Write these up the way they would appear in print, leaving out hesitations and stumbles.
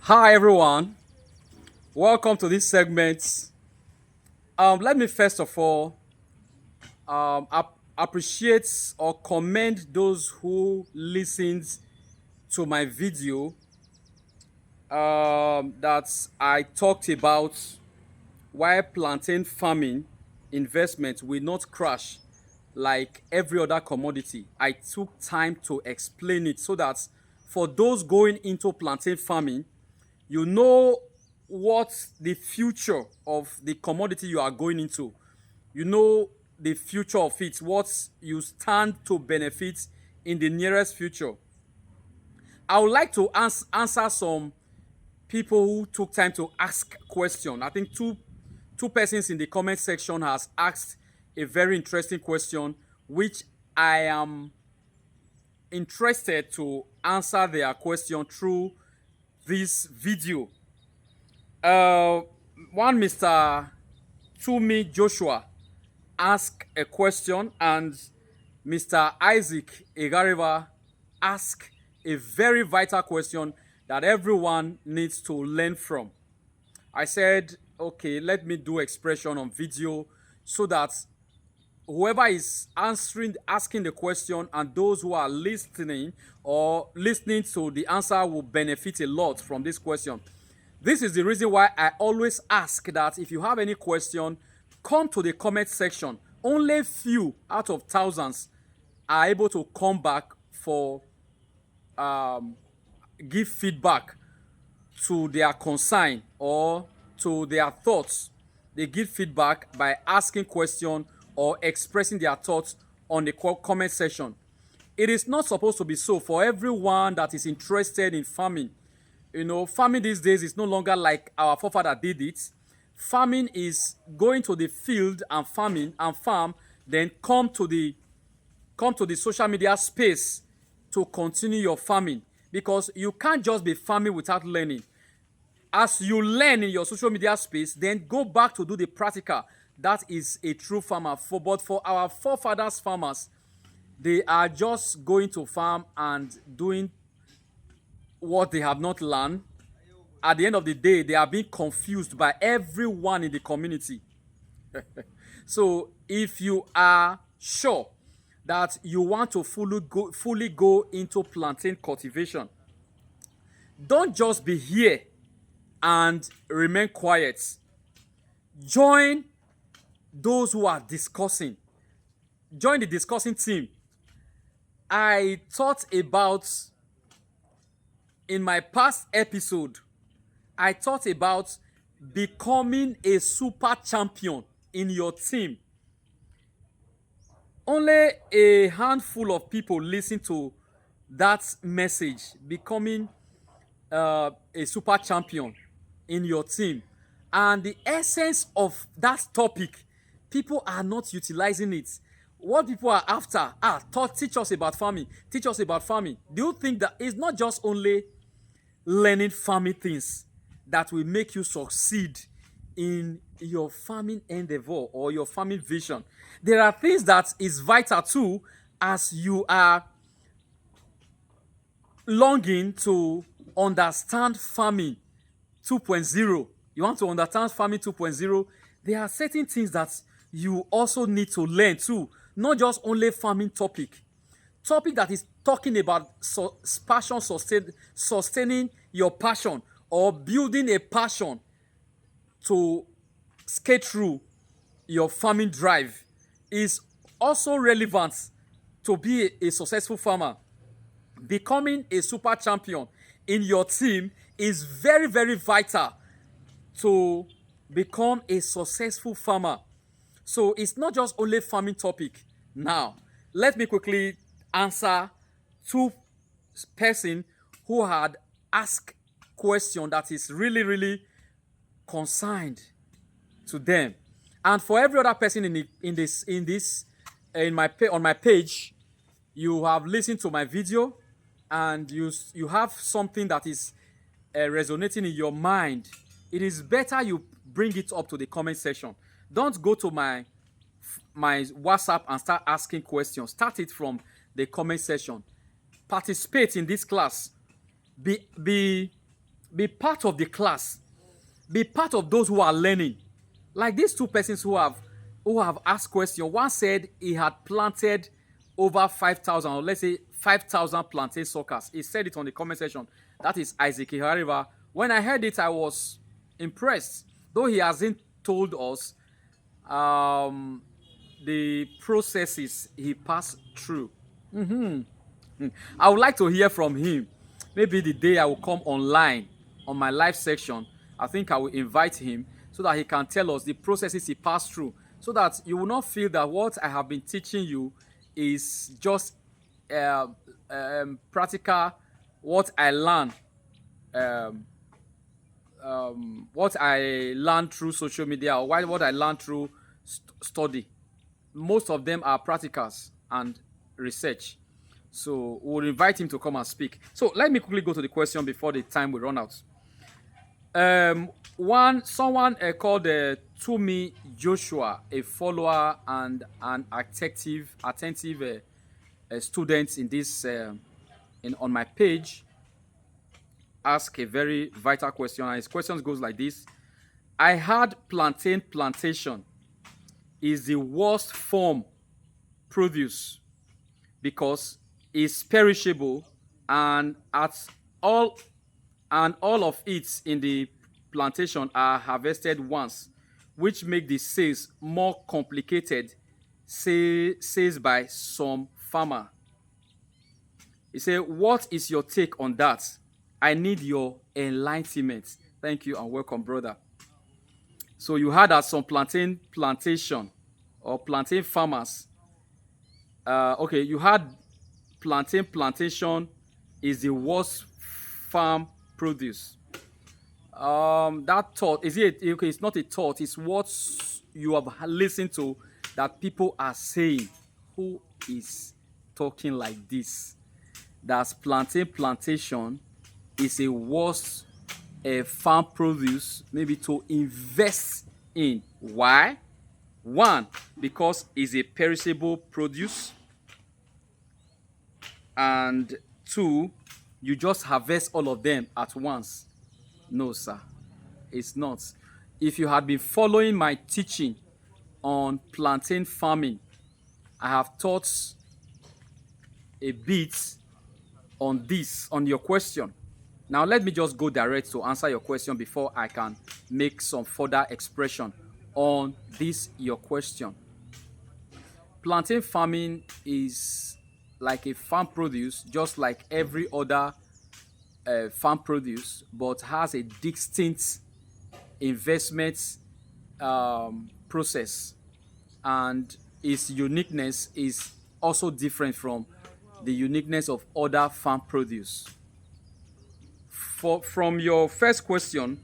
Hi everyone, welcome to this segment. Let me first of all appreciate or commend those who listened to my video that I talked about why plantain farming investment will not crash like every other commodity. I took time to explain it so that for those going into plantain farming, you know what the future of the commodity you are going into. You know the future of it, what you stand to benefit in the nearest future. I would like to answer some people who took time to ask question. I think two persons in the comment section has asked a very interesting question, which I am interested to answer their question through this video. Uh, One Mr. Tumi Joshua asked a question, and Mr. Isaac Egareva asked a very vital question that everyone needs to learn from. I said, okay, let me do expression on video so that whoever is asking the question and those who are listening or listening to the answer will benefit a lot from this question. This is the reason why I always ask that if you have any question, come to the comment section. Only few out of thousands are able to come back for give feedback to their concern or to their thoughts. They give feedback by asking question or expressing their thoughts on the comment section. It is not supposed to be so for everyone that is interested in farming. You know, farming these days is no longer like our forefather did it. Farming is going to the field and farm, then come to the social media space to continue your farming, because you can't just be farming without learning. As you learn in your social media space, then go back to do the practical. That is a true farmer. But for our forefathers farmers, they are just going to farm and doing what they have not learned. At the end of the day, they are being confused by everyone in the community. So if you are sure that you want to fully go into plantain cultivation, don't just be here and remain quiet. Join those who are discussing. Join the discussing team. I thought about, in my past episode, I thought about becoming a super champion in your team. Only a handful of people listen to that message, becoming a super champion in your team. And the essence of that topic, people are not utilizing it. What people are after, teach us about farming, teach us about farming. Do you think that it's not just only learning farming things that will make you succeed in your farming endeavor or your farming vision? There are things that is vital too, as you are longing to understand farming 2.0. You want to understand farming 2.0. There are certain things that you also need to learn too, not just only farming topic that is talking about passion, sustaining your passion or building a passion to skate through your farming drive is also relevant to be a successful farmer. Becoming a super champion in your team is very, very vital to become a successful farmer. So it's not just only farming topic. Now, let me quickly answer two person who had asked question that is really, really concerned to them. And for every other person on my page, you have listened to my video and you have something that is resonating in your mind. It is better you bring it up to the comment section. Don't go to my WhatsApp and start asking questions. Start it from the comment section. Participate in this class. Be be part of the class, be part of those who are learning. Like these two persons who have asked questions. One said he had planted over 5,000, or let's say 5,000 plantain suckers. He said it on the comment section. That is Isaac Ihariva. When I heard it, I was impressed. Though he hasn't told us the processes he passed through. I would like to hear from him. Maybe the day I will come online on my live section, I think I will invite him so that he can tell us the processes he passed through, so that you will not feel that what I have been teaching you is just practical, what I learned, what I learned through social media, or what I learned through study. Most of them are practicals and research. So we'll invite him to come and speak. So let me quickly go to the question before the time will run out. Someone called Tumi Joshua, a follower and an attentive student in this on my page, asked a very vital question, and his question goes like this: I had plantain plantation is the worst form produce because it's perishable, and all of it in the plantation are harvested once, which make the sales more complicated, says by some farmer. He said, what is your take on that? I need your enlightenment. Thank you and welcome, brother. So you heard that some plantain plantation or plantain farmers. Okay, you had plantain plantation is the worst farm produce. That thought, is it okay? It's not a thought, it's what you have listened to that people are saying. Who is talking like this? That plantain plantation is a worst farm produce, maybe to invest in. Why? One, because it's a perishable produce, and two, you just harvest all of them at once. No, sir, it's not. If you had been following my teaching on plantain farming, I have taught a bit on this, on your question. Now let me just go direct to answer your question before I can make some further expression on this your question. Plantain farming is like a farm produce, just like every other farm produce, but has a distinct investment process, and its uniqueness is also different from the uniqueness of other farm produce. From your first question,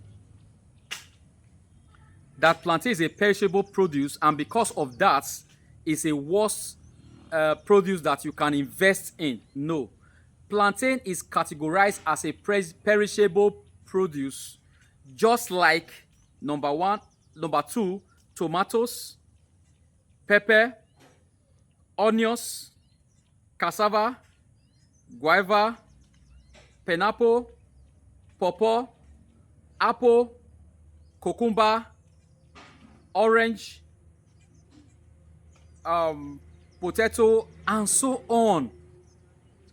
that plantain is a perishable produce, and because of that, it's a worse produce that you can invest in. No. Plantain is categorized as a perishable produce, just like number two, tomatoes, pepper, onions, cassava, guava, pineapple, pawpaw, apple, cucumber, orange, potato, and so on.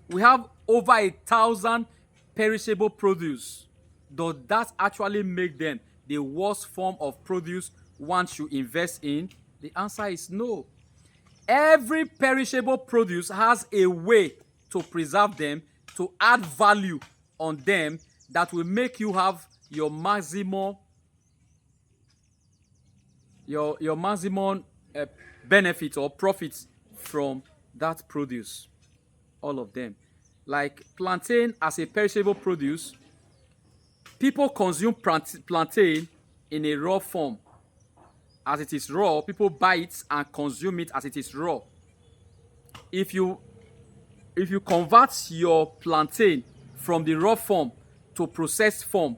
We have over 1,000 perishable produce. Does that actually make them the worst form of produce one should invest in? The answer is no. Every perishable produce has a way to preserve them, to add value on them that will make you have your maximum benefit or profit from that produce. All of them. Like plantain as a perishable produce, people consume plantain in a raw form. As it is raw, people buy it and consume it as it is raw. If you convert your plantain from the raw form to processed form,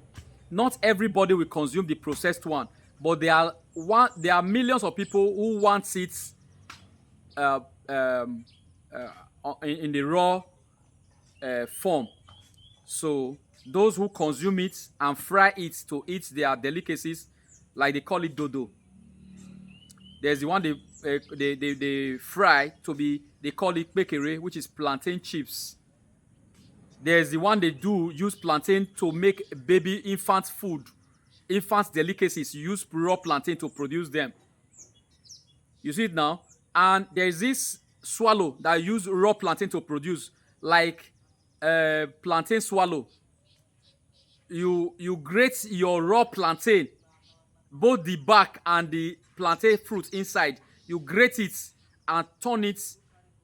not everybody will consume the processed one, but there are millions of people who want it in the raw form. So Those who consume it and fry it to eat their delicacies, like they call it dodo. There's the one they fry to be, they call it pekere, which is plantain chips. There's the one they do use plantain to make baby infant food, infant delicacies. You use raw plantain to produce them. You see it now? And there's this swallow that use raw plantain to produce, like plantain swallow. You grate your raw plantain, both the back and the plantain fruit inside. You grate it and turn it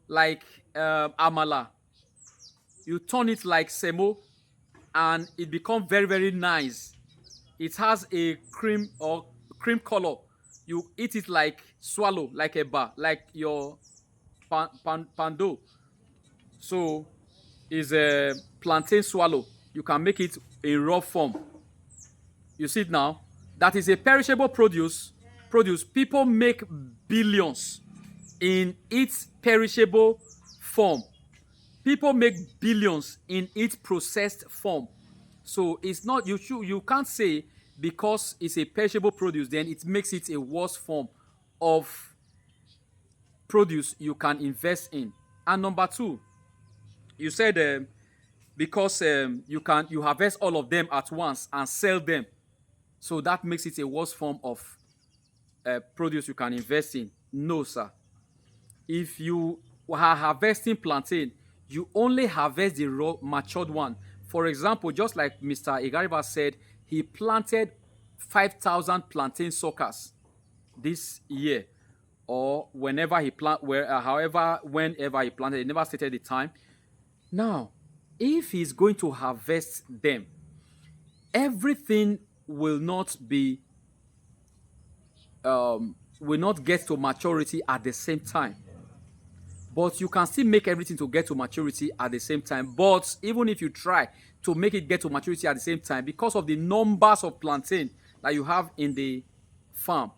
like amala. You turn it like semo, and it becomes very, very nice. It has a cream or cream color. You eat it like swallow, like a bar, like your pando. So is a plantain swallow. You can make it in raw form. You see it now? That is a perishable produce. People make billions in its perishable form. People make billions in its processed form. So it's not, you can't say because it's a perishable produce, then it makes it a worse form of produce you can invest in. And number two, you said because you harvest all of them at once and sell them, so that makes it a worse form of produce you can invest in. No, sir. If you are harvesting plantain, you only harvest the raw matured one. For example, just like Mr. Igariba said, he planted 5,000 plantain suckers this year, or whenever he whenever he planted, he never stated the time. Now, if he's going to harvest them, everything will not get to maturity at the same time. But you can still make everything to get to maturity at the same time. But even if you try to make it get to maturity at the same time, because of the numbers of plantain that you have in the farm,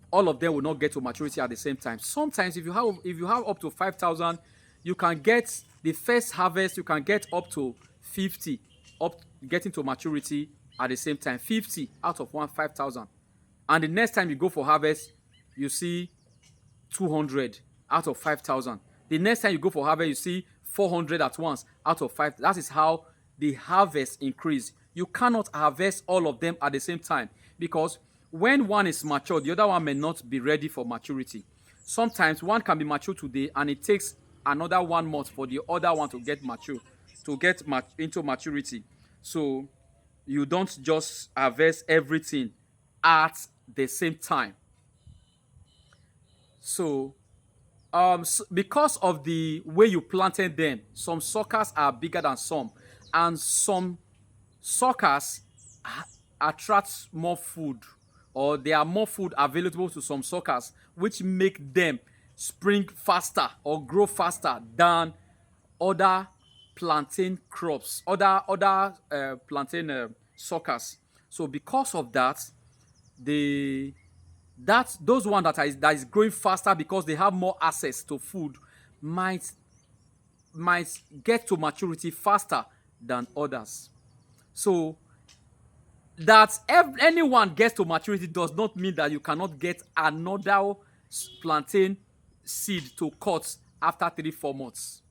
all of them will not get to maturity at the same time. Sometimes if you have up to 5,000, you can get the first harvest, you can get up to 50 up getting to maturity at the same time. 50 out of 5,000. And the next time you go for harvest, you see 200 out of 5,000. The next time you go for harvest, you see 400 at once out of 5. That is how the harvest increase. You cannot harvest all of them at the same time, because when one is mature, the other one may not be ready for maturity. Sometimes one can be mature today and it takes another 1 month for the other one to get mature, to get into maturity. So you don't just harvest everything at the same time. So because of the way you planted them, some suckers are bigger than some, and some suckers attract more food, or there are more food available to some suckers, which make them spring faster or grow faster than other plantain crops, other plantain suckers. So because of that, those one that is growing faster because they have more access to food might get to maturity faster than others. So that anyone gets to maturity does not mean that you cannot get another plantain seed to cut after 3-4 months.